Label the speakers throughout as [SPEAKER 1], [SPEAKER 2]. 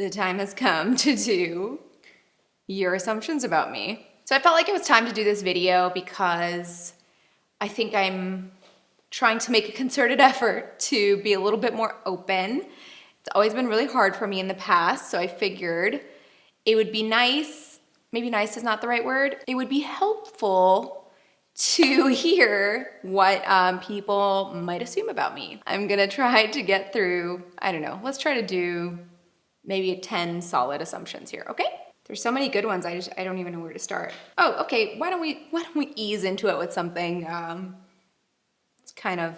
[SPEAKER 1] the time has come to do your assumptions about me. So I felt like it was time to do this video because I think I'm trying to make a concerted effort to be a little bit more open. It's always been really hard for me in the past, so I figured it would be nice, maybe nice is not the right word, it would be helpful to hear what people might assume about me. I'm gonna try to get through, I don't know, let's try to do maybe 10 solid assumptions here, okay? There's so many good ones, I don't even know where to start. Oh, okay, why don't we ease into it with something it's kind of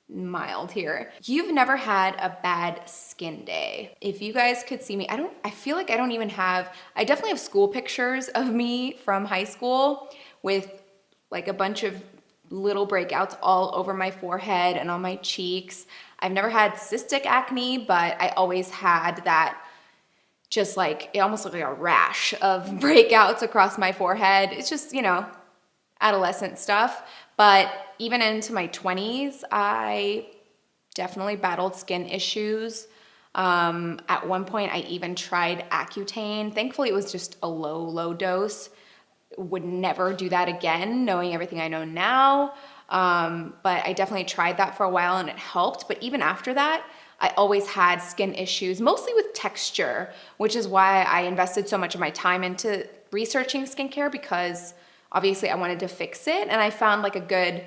[SPEAKER 1] mild here. You've never had a bad skin day. If you guys could see me, I feel like I definitely have school pictures of me from high school with like a bunch of little breakouts all over my forehead and on my cheeks. I've never had cystic acne, but I always had that just like, it almost looked like a rash of breakouts across my forehead. It's just, you know, adolescent stuff. But even into my 20s, I definitely battled skin issues. At one point, I even tried Accutane. Thankfully, it was just a low dose. Would never do that again, knowing everything I know now. But I definitely tried that for a while and it helped. But even after that, I always had skin issues, mostly with texture, which is why I invested so much of my time into researching skincare, because obviously I wanted to fix it. And I found like a good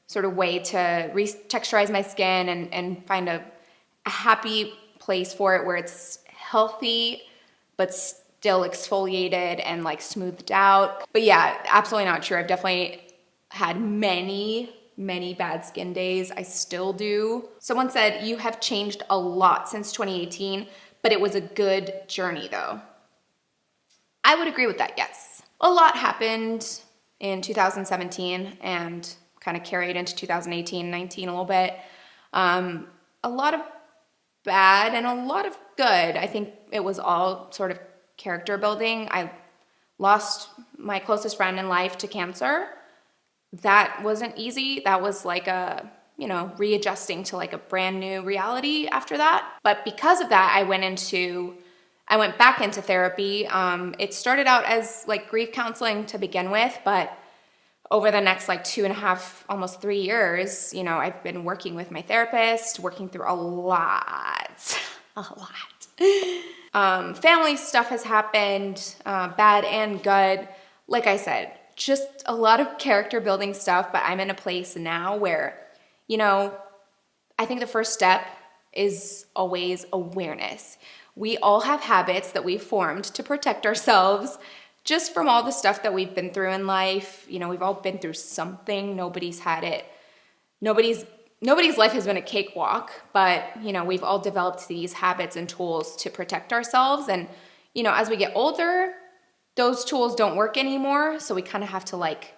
[SPEAKER 1] sort of way to re-texturize my skin and find a happy place for it where it's healthy, but still exfoliated and like smoothed out. But yeah, absolutely not true. I've definitely had many bad skin days. I still do. Someone said, you have changed a lot since 2018, but it was a good journey though. I would agree with that, yes. A lot happened in 2017 and kind of carried into 2018, 19 a little bit. A lot of bad and a lot of good. I think it was all sort of character building. I lost my closest friend in life to cancer. That wasn't easy. That was like a, you know, readjusting to like a brand new reality after that. But because of that, I went back into therapy. It started out as like grief counseling to begin with, but over the next like 2.5, almost 3 years, you know, I've been working with my therapist, working through a lot. Family stuff has happened, bad and good. Like I said, just a lot of character building stuff, but I'm in a place now where, you know, I think the first step is always awareness. We all have habits that we've formed to protect ourselves just from all the stuff that we've been through in life. You know, we've all been through something. Nobody's had it. Nobody's life has been a cakewalk, but, you know, we've all developed these habits and tools to protect ourselves. And, you know, as we get older, those tools don't work anymore. So we kind of have to like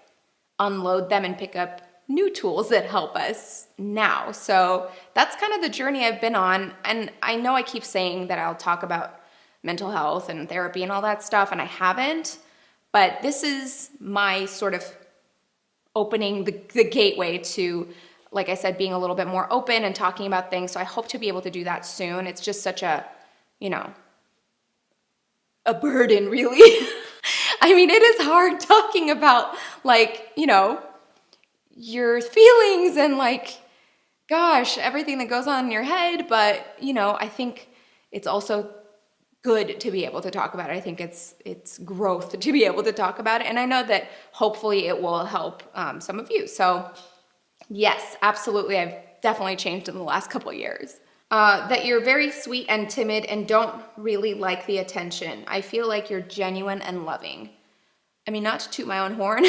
[SPEAKER 1] unload them and pick up new tools that help us now. So that's kind of the journey I've been on. And I know I keep saying that I'll talk about mental health and therapy and all that stuff, and I haven't, but this is my sort of opening the gateway to, like I said, being a little bit more open and talking about things. So I hope to be able to do that soon. It's just such a, you know, a burden, really. I mean, it is hard talking about, like, you know, your feelings and like, gosh, everything that goes on in your head. But, you know, I think it's also good to be able to talk about it. I think it's growth to be able to talk about it. And I know that hopefully it will help some of you. So yes, absolutely. I've definitely changed in the last couple of years. That you're very sweet and timid and don't really like the attention. I feel like you're genuine and loving. I mean, not to toot my own horn.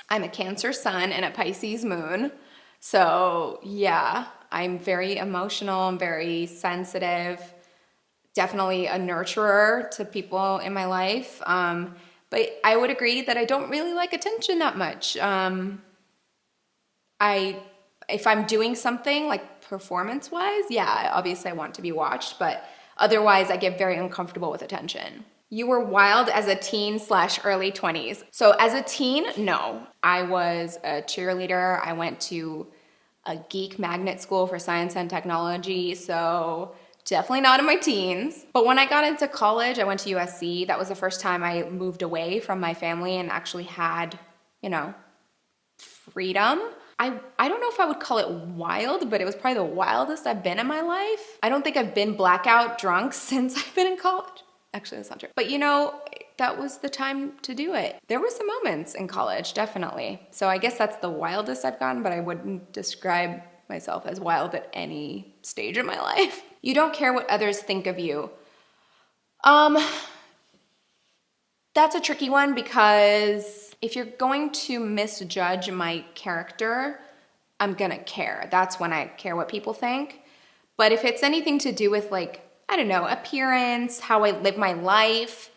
[SPEAKER 1] I'm a Cancer sun and a Pisces moon. So yeah, I'm very emotional. I'm very sensitive. Definitely a nurturer to people in my life. But I would agree that I don't really like attention that much. If I'm doing something like performance-wise, yeah, obviously I want to be watched, but otherwise I get very uncomfortable with attention. You were wild as a teen/early 20s. So as a teen, no. I was a cheerleader. I went to a geek magnet school for science and technology. So Definitely not in my teens. But when I got into college, I went to USC. That was the first time I moved away from my family and actually had, freedom. I don't know if I would call it wild, but it was probably the wildest I've been in my life. I don't think I've been blackout drunk since I've been in college. Actually, that's not true. But that was the time to do it. There were some moments in college, definitely. So I guess that's the wildest I've gotten, but I wouldn't describe myself as wild at any stage in my life. You don't care what others think of you. That's a tricky one because if you're going to misjudge my character, I'm gonna care. That's when I care what people think. But if it's anything to do with appearance, how I live my life,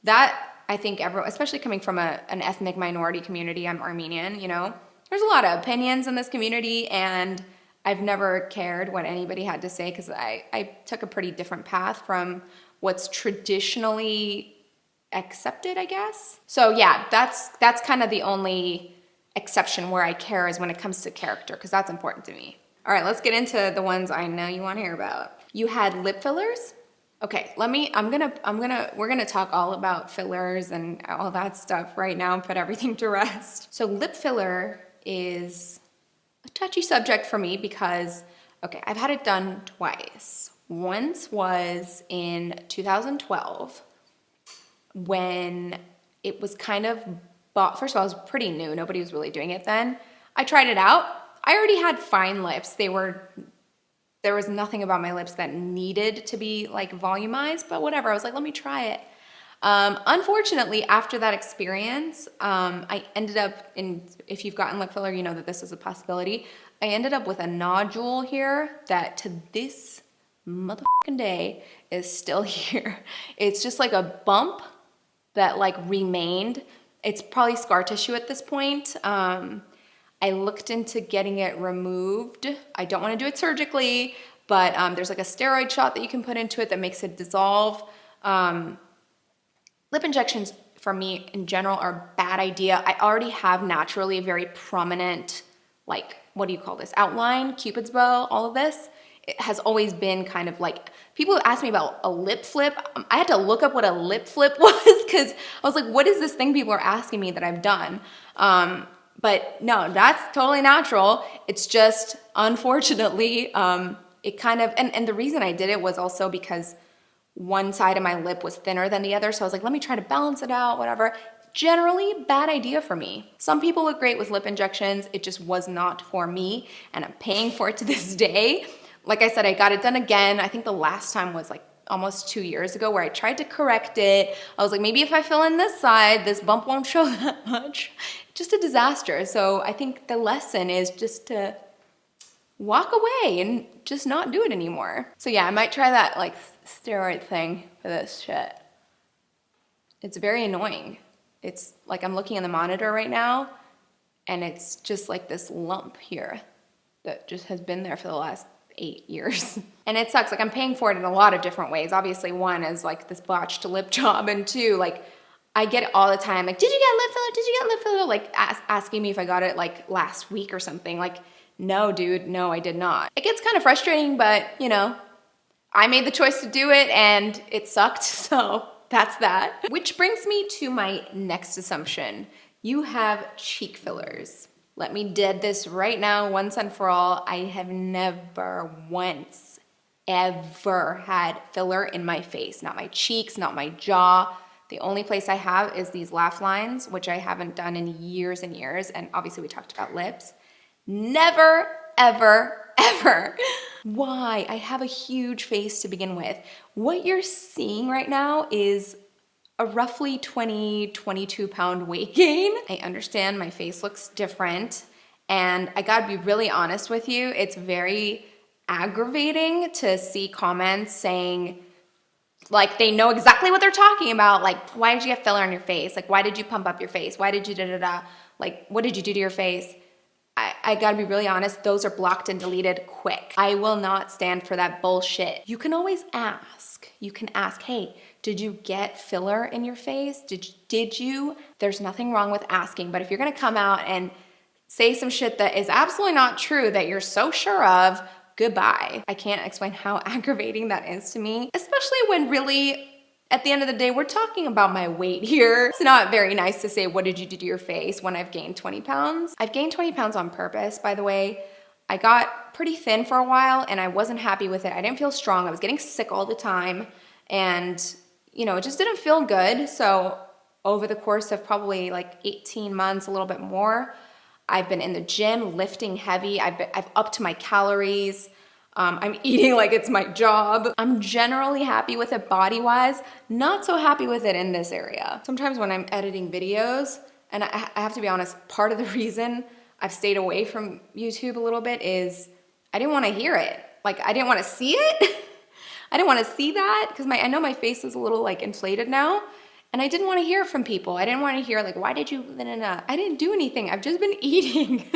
[SPEAKER 1] that I think everyone, especially coming from an ethnic minority community, I'm Armenian, there's a lot of opinions in this community and I've never cared what anybody had to say because I took a pretty different path from what's traditionally accepted, I guess. So yeah, that's kind of the only exception where I care is when it comes to character, because that's important to me. All right, let's get into the ones I know you want to hear about. You had lip fillers? Okay, we're gonna talk all about fillers and all that stuff right now and put everything to rest. So lip filler is a touchy subject for me because, I've had it done twice. Once was in 2012 when it was kind of first of all, it was pretty new. Nobody was really doing it then. I tried it out. I already had fine lips. There was nothing about my lips that needed to be volumized, but whatever. I was like, let me try it. Unfortunately, after that experience, I ended up if you've gotten lip filler, you know that this is a possibility. I ended up with a nodule here that to this motherfucking day is still here. It's just like a bump that remained. It's probably scar tissue at this point. I looked into getting it removed. I don't want to do it surgically, but there's a steroid shot that you can put into it that makes it dissolve. Lip injections for me in general are a bad idea. I already have naturally a very prominent, what do you call this? Outline, Cupid's bow, all of this. It has always been kind of people ask me about a lip flip. I had to look up what a lip flip was because I was like, what is this thing people are asking me that I've done? But no, that's totally natural. It's just, unfortunately, it kind of, and the reason I did it was also because one side of my lip was thinner than the other. So I was like, let me try to balance it out, whatever. Generally, bad idea for me. Some people look great with lip injections. It just was not for me, and I'm paying for it to this day. Like I said, I got it done again. I think the last time was almost 2 years ago where I tried to correct it. I was like, maybe if I fill in this side, this bump won't show that much. Just a disaster. So I think the lesson is just to walk away and just not do it anymore. So yeah, I might try that steroid thing for this shit. It's very annoying. It's I'm looking in the monitor right now and it's just this lump here that just has been there for the last 8 years. And it sucks. I'm paying for it in a lot of different ways. Obviously, one is this botched lip job, and two, I get it all the time. Did you get lip filler? Did you get lip filler? Asking me if I got it last week or something. No, dude, no, I did not. It gets kind of frustrating, but I made the choice to do it and it sucked. So that's that. Which brings me to my next assumption. You have cheek fillers. Let me dead this right now, once and for all. I have never once ever had filler in my face. Not my cheeks, not my jaw. The only place I have is these laugh lines, which I haven't done in years and years. And obviously we talked about lips. Never, ever, ever. Why? I have a huge face to begin with. What you're seeing right now is a roughly 22 pound weight gain. I understand my face looks different, and I gotta be really honest with you, it's very aggravating to see comments saying they know exactly what they're talking about. Why did you get filler on your face? Why did you pump up your face? Why did you da-da-da? What did you do to your face? I gotta be really honest, those are blocked and deleted quick. I will not stand for that bullshit. You can always ask. You can ask, hey, did you get filler in your face? Did you? There's nothing wrong with asking, but if you're gonna come out and say some shit that is absolutely not true that you're so sure of, goodbye. I can't explain how aggravating that is to me, especially when really at the end of the day, we're talking about my weight here. It's not very nice to say, what did you do to your face when I've gained 20 pounds? I've gained 20 pounds on purpose, by the way. I got pretty thin for a while and I wasn't happy with it. I didn't feel strong. I was getting sick all the time and, you know, it just didn't feel good. So over the course of probably like 18 months, a little bit more, I've been in the gym, lifting heavy. I've upped my calories. I'm eating like it's my job. I'm generally happy with it body-wise, not so happy with it in this area. Sometimes when I'm editing videos, and I have to be honest, part of the reason I've stayed away from YouTube a little bit is I didn't want to hear it. Like, I didn't want to see it. I didn't want to see that because I know my face is a little like inflated now, and I didn't want to hear it from people. I didn't want to hear like, why did you, I didn't do anything. I've just been eating.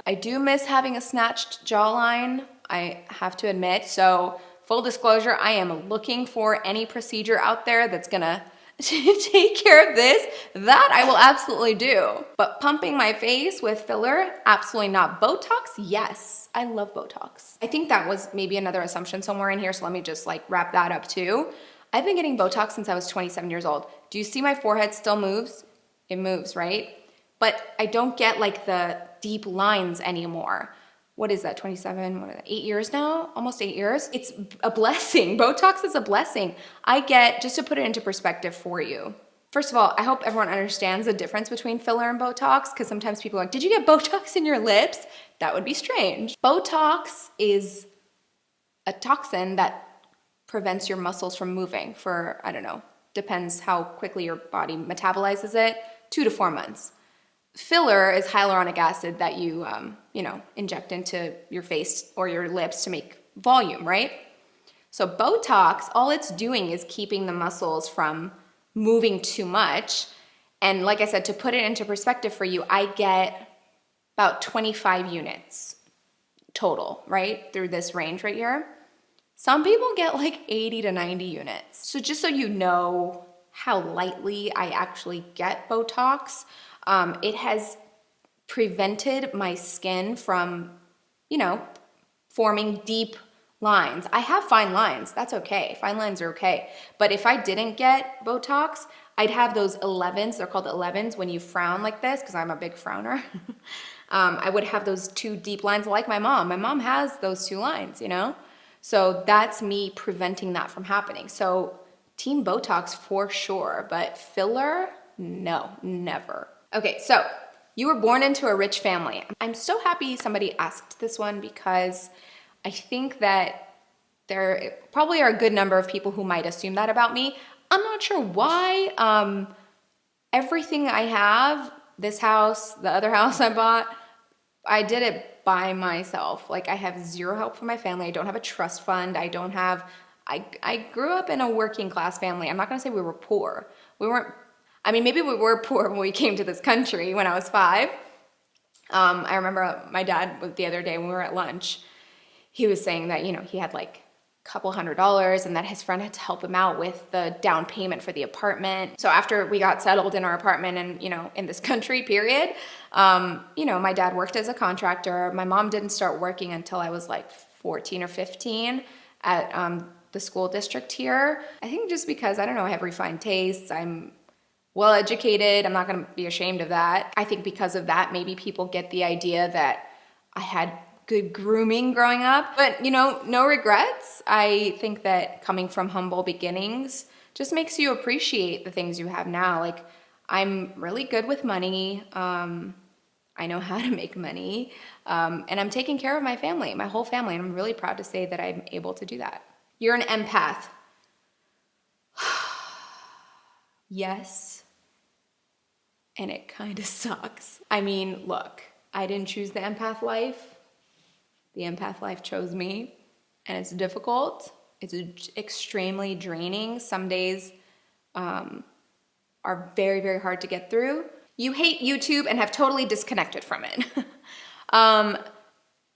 [SPEAKER 1] I do miss having a snatched jawline, I have to admit. So full disclosure, I am looking for any procedure out there that's gonna take care of this. That I will absolutely do. But pumping my face with filler, absolutely not. Botox, yes. I love Botox. I think that was maybe another assumption somewhere in here, so let me just like wrap that up too. I've been getting Botox since I was 27 years old. Do you see my forehead still moves? It moves, right? But I don't get like the deep lines anymore. What is that, 27, what is that, 8 years now? Almost 8 years. It's a blessing. Botox is a blessing. I get, just to put it into perspective for you. First of all, I hope everyone understands the difference between filler and Botox, because sometimes people are like, did you get Botox in your lips? That would be strange. Botox is a toxin that prevents your muscles from moving for, I don't know, depends how quickly your body metabolizes it, 2 to 4 months. Filler is hyaluronic acid that you, inject into your face or your lips to make volume, right? So Botox, all it's doing is keeping the muscles from moving too much. And like I said, to put it into perspective for you, I get about 25 units total, right? Through this range right here. Some people get like 80 to 90 units. So just so you know how lightly I actually get Botox, it has prevented my skin from, forming deep lines. I have fine lines, that's okay. Fine lines are okay. But if I didn't get Botox, I'd have those 11s, they're called 11s when you frown like this, because I'm a big frowner. I would have those 2 deep lines like my mom. My mom has those 2 lines, So that's me preventing that from happening. So team Botox for sure, but filler, no, never. Okay, so you were born into a rich family. I'm so happy somebody asked this one because I think that there probably are a good number of people who might assume that about me. I'm not sure why. Everything I have, this house, the other house I bought, I did it by myself. Like, I have zero help from my family. I don't have a trust fund. I grew up in a working class family. I'm not gonna say we were poor. We weren't, maybe we were poor when we came to this country when I was 5. I remember my dad, the other day when we were at lunch, he was saying that, he had like a couple $100 and that his friend had to help him out with the down payment for the apartment. So after we got settled in our apartment and, in this country, period, my dad worked as a contractor. My mom didn't start working until I was like 14 or 15 at the school district here. I think just because, I don't know, I have refined tastes. I'm well educated. I'm not gonna be ashamed of that. I think because of that, maybe people get the idea that I had good grooming growing up, but no regrets. I think that coming from humble beginnings just makes you appreciate the things you have now. Like, I'm really good with money. I know how to make money, and I'm taking care of my family, my whole family, and I'm really proud to say that I'm able to do that. You're an empath. Yes. And it kind of sucks. Look, I didn't choose the empath life. The empath life chose me, and it's difficult. It's extremely draining. Some days are very, very hard to get through. You hate YouTube and have totally disconnected from it.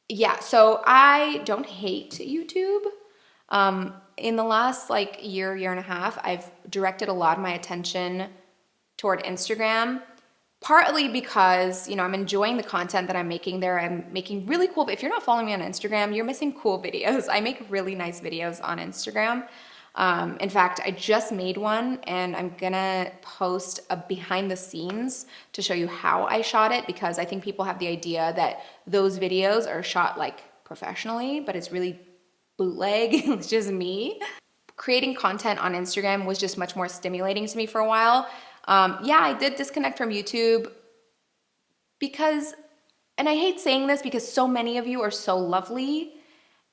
[SPEAKER 1] Yeah, so I don't hate YouTube. In the last year and a half, I've directed a lot of my attention toward Instagram. Partly because, I'm enjoying the content that I'm making there. I'm making really cool, but if you're not following me on Instagram, you're missing cool videos. I make really nice videos on Instagram. In fact, I just made one and I'm gonna post a behind the scenes to show you how I shot it, because I think people have the idea that those videos are shot like professionally, but it's really bootleg. It's just me. Creating content on Instagram was just much more stimulating to me for a while. Yeah, I did disconnect from YouTube because, and I hate saying this because so many of you are so lovely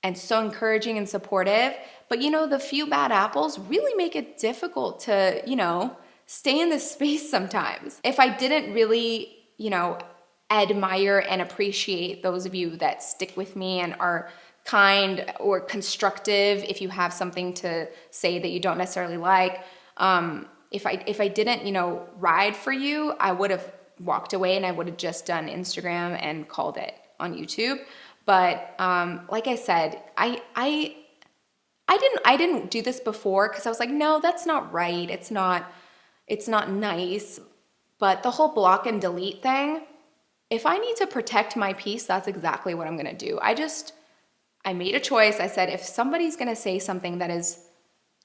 [SPEAKER 1] and so encouraging and supportive, but the few bad apples really make it difficult to, stay in this space sometimes. If I didn't really, admire and appreciate those of you that stick with me and are kind or constructive if you have something to say that you don't necessarily like, if I didn't, ride for you, I would have walked away and I would have just done Instagram and called it on YouTube. But like I said, I didn't do this before because I was like, no, that's not right. It's not nice. But the whole block and delete thing, if I need to protect my peace, that's exactly what I'm gonna do. I made a choice. I said, if somebody's gonna say something that is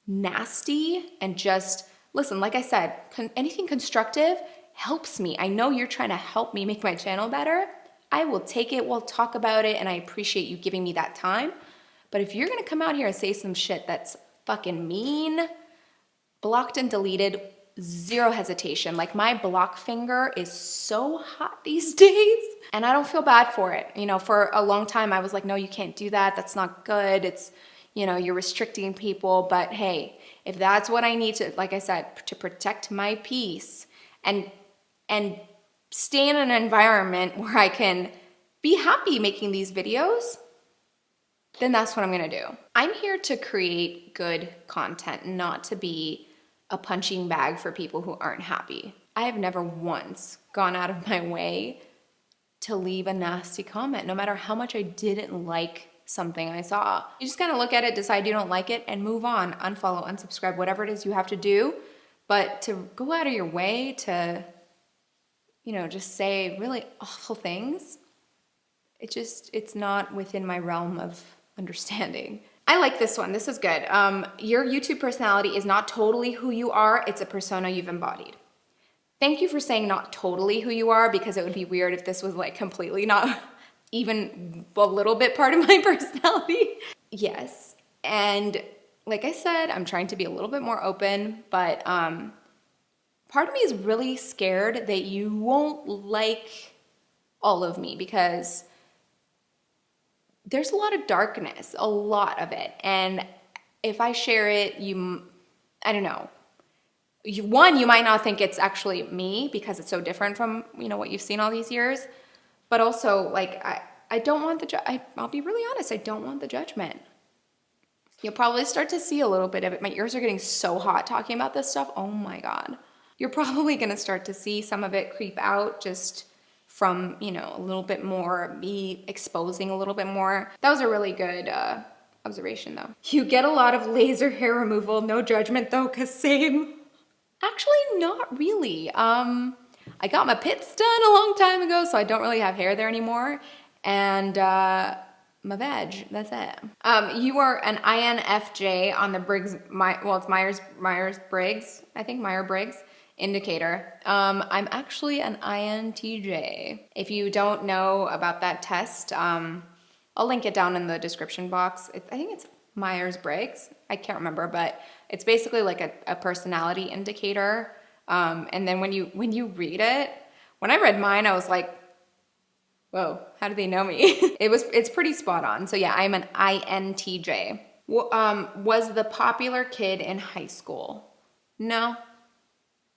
[SPEAKER 1] nasty and just, listen, like I said, anything constructive helps me. I know you're trying to help me make my channel better. I will take it, we'll talk about it, and I appreciate you giving me that time. But if you're gonna come out here and say some shit that's fucking mean, blocked and deleted, zero hesitation. Like, my block finger is so hot these days and I don't feel bad for it. For a long time I was like, no, you can't do that. That's not good. It's, you're restricting people. But hey, if that's what I need to, like I said, to protect my peace and stay in an environment where I can be happy making these videos, then that's what I'm gonna do. I'm here to create good content, not to be a punching bag for people who aren't happy. I have never once gone out of my way to leave a nasty comment, no matter how much I didn't like something I saw. You just kind of look at it, decide you don't like it, and move on, unfollow, unsubscribe, whatever it is you have to do. But to go out of your way to, just say really awful things, it's not within my realm of understanding. I like this one. This is good. Your YouTube personality is not totally who you are. It's a persona you've embodied. Thank you for saying not totally who you are, because it would be weird if this was like completely not even a little bit part of my personality. Yes. And like I said, I'm trying to be a little bit more open, but part of me is really scared that you won't like all of me, because there's a lot of darkness, a lot of it. And if I share it, I don't know. You might not think it's actually me because it's so different from, what you've seen all these years. But also, like, I don't want I'll be really honest, I don't want the judgment. You'll probably start to see a little bit of it. My ears are getting so hot talking about this stuff. Oh my God. You're probably gonna start to see some of it creep out just from, a little bit more, me exposing a little bit more. That was a really good observation though. You get a lot of laser hair removal, no judgment though, cause same. Actually, not really. I got my pits done a long time ago, so I don't really have hair there anymore. And my veg, that's it. You are an INFJ on the Briggs, it's Meyers Briggs, I think Meyers Briggs indicator. I'm actually an INTJ. If you don't know about that test, I'll link it down in the description box. I think it's Meyers Briggs. I can't remember, but it's basically like a personality indicator. And then when you read it, when I read mine, I was like, whoa, how do they know me? It's pretty spot on. So yeah, I'm an INTJ. Was the popular kid in high school? No.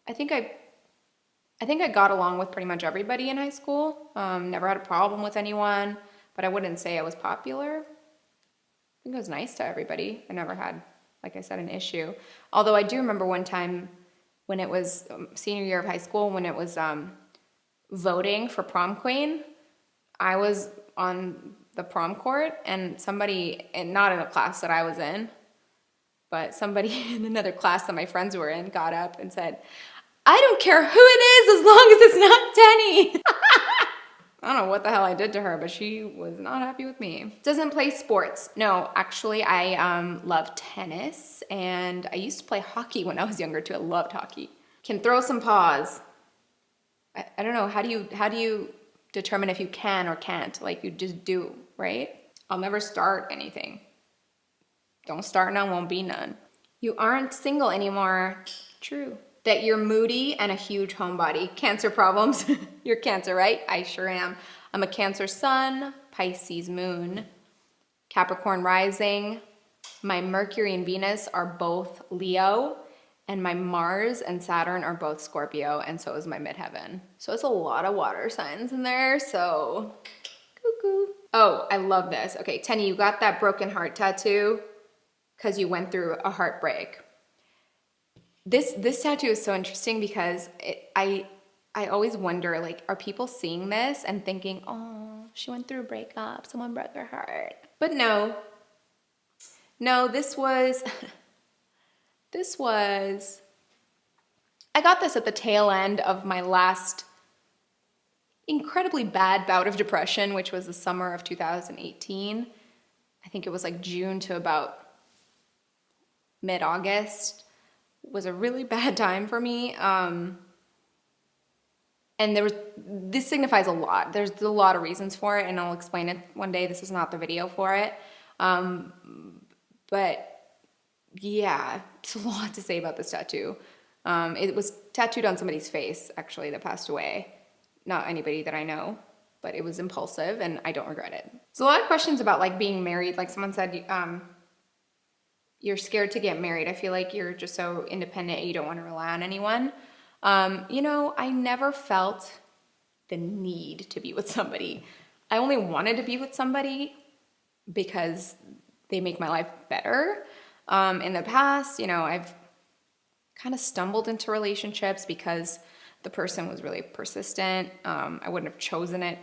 [SPEAKER 1] I think I got along with pretty much everybody in high school. Never had a problem with anyone, but I wouldn't say I was popular. I think I was nice to everybody. I never had, like I said, an issue. Although I do remember one time when it was senior year of high school, when it was voting for prom queen, I was on the prom court, and somebody, and not in a class that I was in, but somebody in another class that my friends were in got up and said, I don't care who it is as long as it's not Teni. I don't know what the hell I did to her, but she was not happy with me. Doesn't play sports. No, actually I love tennis, and I used to play hockey when I was younger too. I loved hockey. Can throw some paws. I don't know, how do you determine if you can or can't? Like, you just do, right? I'll never start anything. Don't start none, won't be none. You aren't single anymore. True. That you're moody and a huge homebody. Cancer problems. You're Cancer, right? I sure am. I'm a Cancer sun, Pisces moon, Capricorn rising. My Mercury and Venus are both Leo, and my Mars and Saturn are both Scorpio, and so is my midheaven. So it's a lot of water signs in there, so cuckoo. Oh, I love this. Okay, Teni, you got that broken heart tattoo because you went through a heartbreak. This tattoo is so interesting because I always wonder, like, are people seeing this and thinking, oh, she went through a breakup, someone broke her heart? But no, this was, I got this at the tail end of my last incredibly bad bout of depression, which was the summer of 2018. I think it was like June to about mid-August. Was a really bad time for me. And this signifies a lot. There's a lot of reasons for it, and I'll explain it one day. This is not the video for it. But yeah, it's a lot to say about this tattoo. It was tattooed on somebody's face, actually, that passed away. Not anybody that I know, but it was impulsive, and I don't regret it. So a lot of questions about, like, being married. Like someone said, you're scared to get married. I feel like you're just so independent and you don't want to rely on anyone. You know, I never felt the need to be with somebody. I only wanted to be with somebody because they make my life better. In the past, you know, I've kind of stumbled into relationships because the person was really persistent. I wouldn't have chosen it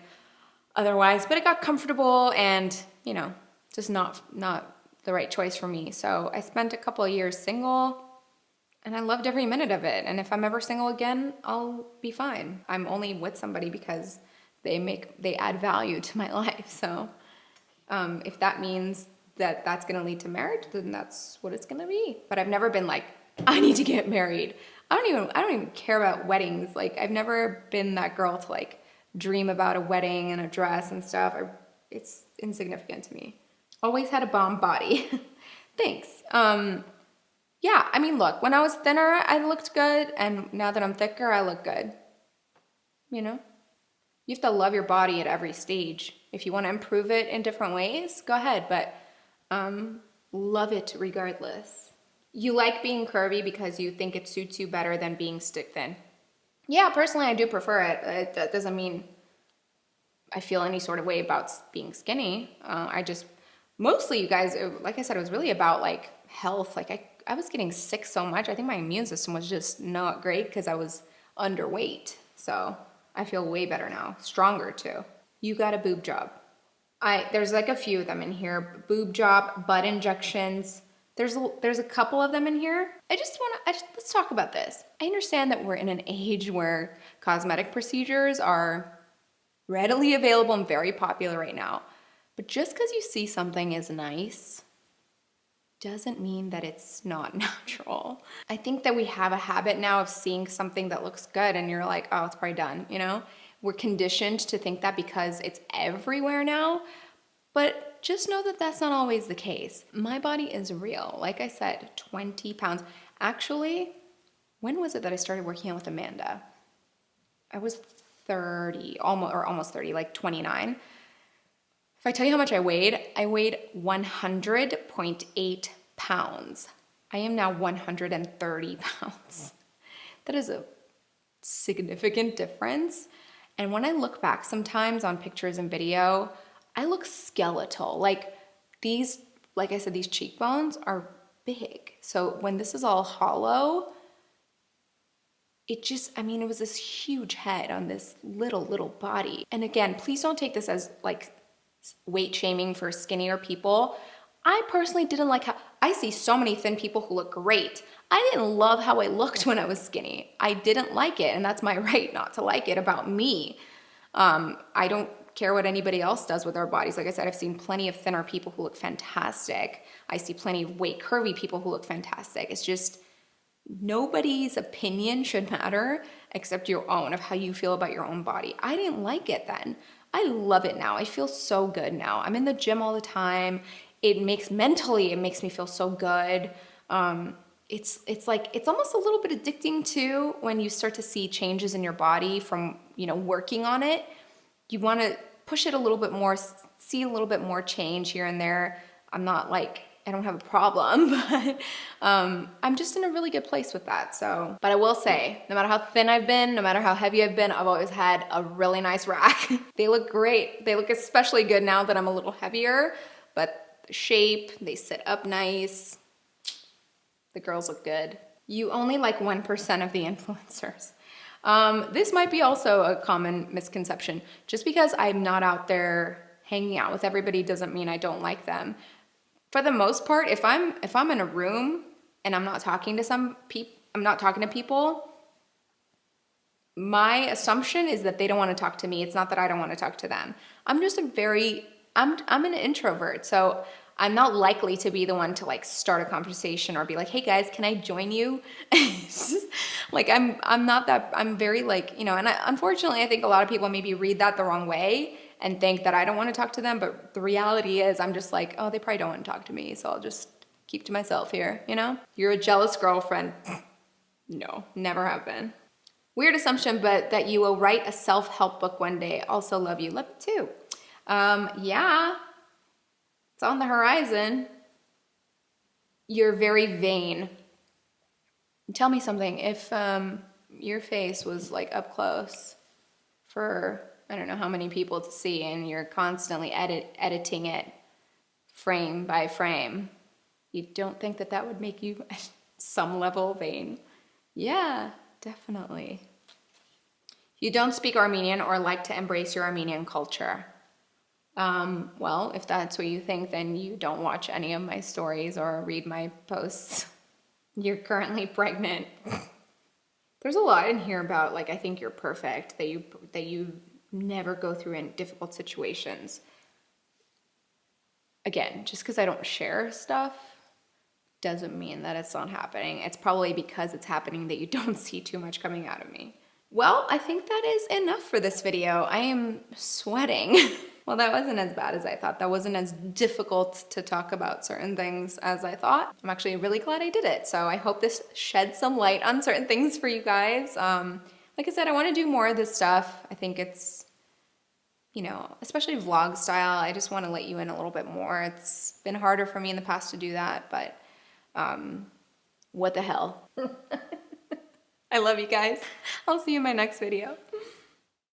[SPEAKER 1] otherwise, but it got comfortable and, you know, just not the right choice for me. So I spent a couple of years single, and I loved every minute of it. And if I'm ever single again, I'll be fine. I'm only with somebody because they add value to my life. So if that means that that's gonna lead to marriage, then that's what it's gonna be. But I've never been like, I need to get married. I don't even care about weddings. Like, I've never been that girl to, like, dream about a wedding and a dress and stuff. It's insignificant to me. Always had a bomb body. Thanks. Yeah, I mean, look, when I was thinner, I looked good, and now that I'm thicker, I look good. You know? You have to love your body at every stage. If you want to improve it in different ways, go ahead, but love it regardless. You like being curvy because you think it suits you better than being stick thin. Yeah, personally, I do prefer it. That doesn't mean I feel any sort of way about being skinny. Mostly, you guys, like I said, it was really about, like, health. Like, I was getting sick so much. I think my immune system was just not great because I was underweight. So I feel way better now. Stronger, too. You got a boob job. There's, like, a few of them in here. Boob job, butt injections. There's a couple of them in here. Let's talk about this. I understand that we're in an age where cosmetic procedures are readily available and very popular right now. But just because you see something is nice doesn't mean that it's not natural. I think that we have a habit now of seeing something that looks good and you're like, oh, it's probably done, you know? We're conditioned to think that because it's everywhere now, but just know that that's not always the case. My body is real. Like I said, 20 pounds. Actually, when was it that I started working out with Amanda? I was 30, almost 30, like 29. If I tell you how much I weighed 100.8 pounds. I am now 130 pounds. That is a significant difference. And when I look back sometimes on pictures and video, I look skeletal. Like I said, these cheekbones are big. So when this is all hollow, it was this huge head on this little body. And again, please don't take this as, like, weight shaming for skinnier people. I personally didn't like how I see so many thin people who look great. I didn't love how I looked when I was skinny. I didn't like it, and that's my right not to like it about me. I don't care what anybody else does with their bodies. Like I said, I've seen plenty of thinner people who look fantastic. I see plenty of weight curvy people who look fantastic. It's just nobody's opinion should matter except your own, of how you feel about your own body. I didn't like it then. I love it now. I feel so good now. I'm in the gym all the time. It makes me feel so good. It's like, it's almost a little bit addicting too when you start to see changes in your body from, working on it. You want to push it a little bit more, see a little bit more change here and there. I'm not like, I don't have a problem, but I'm just in a really good place with that. So, but I will say, no matter how thin I've been, no matter how heavy I've been, I've always had a really nice rack. They look great. They look especially good now that I'm a little heavier, but the shape, they sit up nice. The girls look good. You only like 1% of the influencers. This might be also a common misconception. Just because I'm not out there hanging out with everybody doesn't mean I don't like them. For the most part, if I'm in a room and I'm not talking to people, my assumption is that they don't want to talk to me. It's not that I don't want to talk to them. I'm an introvert, so I'm not likely to be the one to like start a conversation or be like, hey guys, can I join you? It's just, like, I'm not that, I'm very like, unfortunately I think a lot of people maybe read that the wrong way and think that I don't want to talk to them, but the reality is I'm just like, oh, they probably don't want to talk to me, so I'll just keep to myself here, You're a jealous girlfriend. No, never have been. Weird assumption, but that you will write a self-help book one day. Also love you. Love you too. Yeah, it's on the horizon. You're very vain. Tell me something. If your face was like up close for I don't know how many people to see, and you're constantly editing it frame by frame, you don't think that would make you at some level vain? Yeah, definitely. You don't speak Armenian or like to embrace your Armenian culture. Well, if that's what you think, then you don't watch any of my stories or read my posts. You're currently pregnant. There's a lot in here about, like, I think you're perfect, that you never go through in difficult situations. Again, just because I don't share stuff doesn't mean that it's not happening. It's probably because it's happening that you don't see too much coming out of me. Well, I think that is enough for this video. I am sweating. Well, that wasn't as bad as I thought. That wasn't as difficult to talk about certain things as I thought. I'm actually really glad I did it. So I hope this sheds some light on certain things for you guys. Like I said, I want to do more of this stuff. I think it's, especially vlog style. I just want to let you in a little bit more. It's been harder for me in the past to do that, but what the hell? I love you guys. I'll see you in my next video.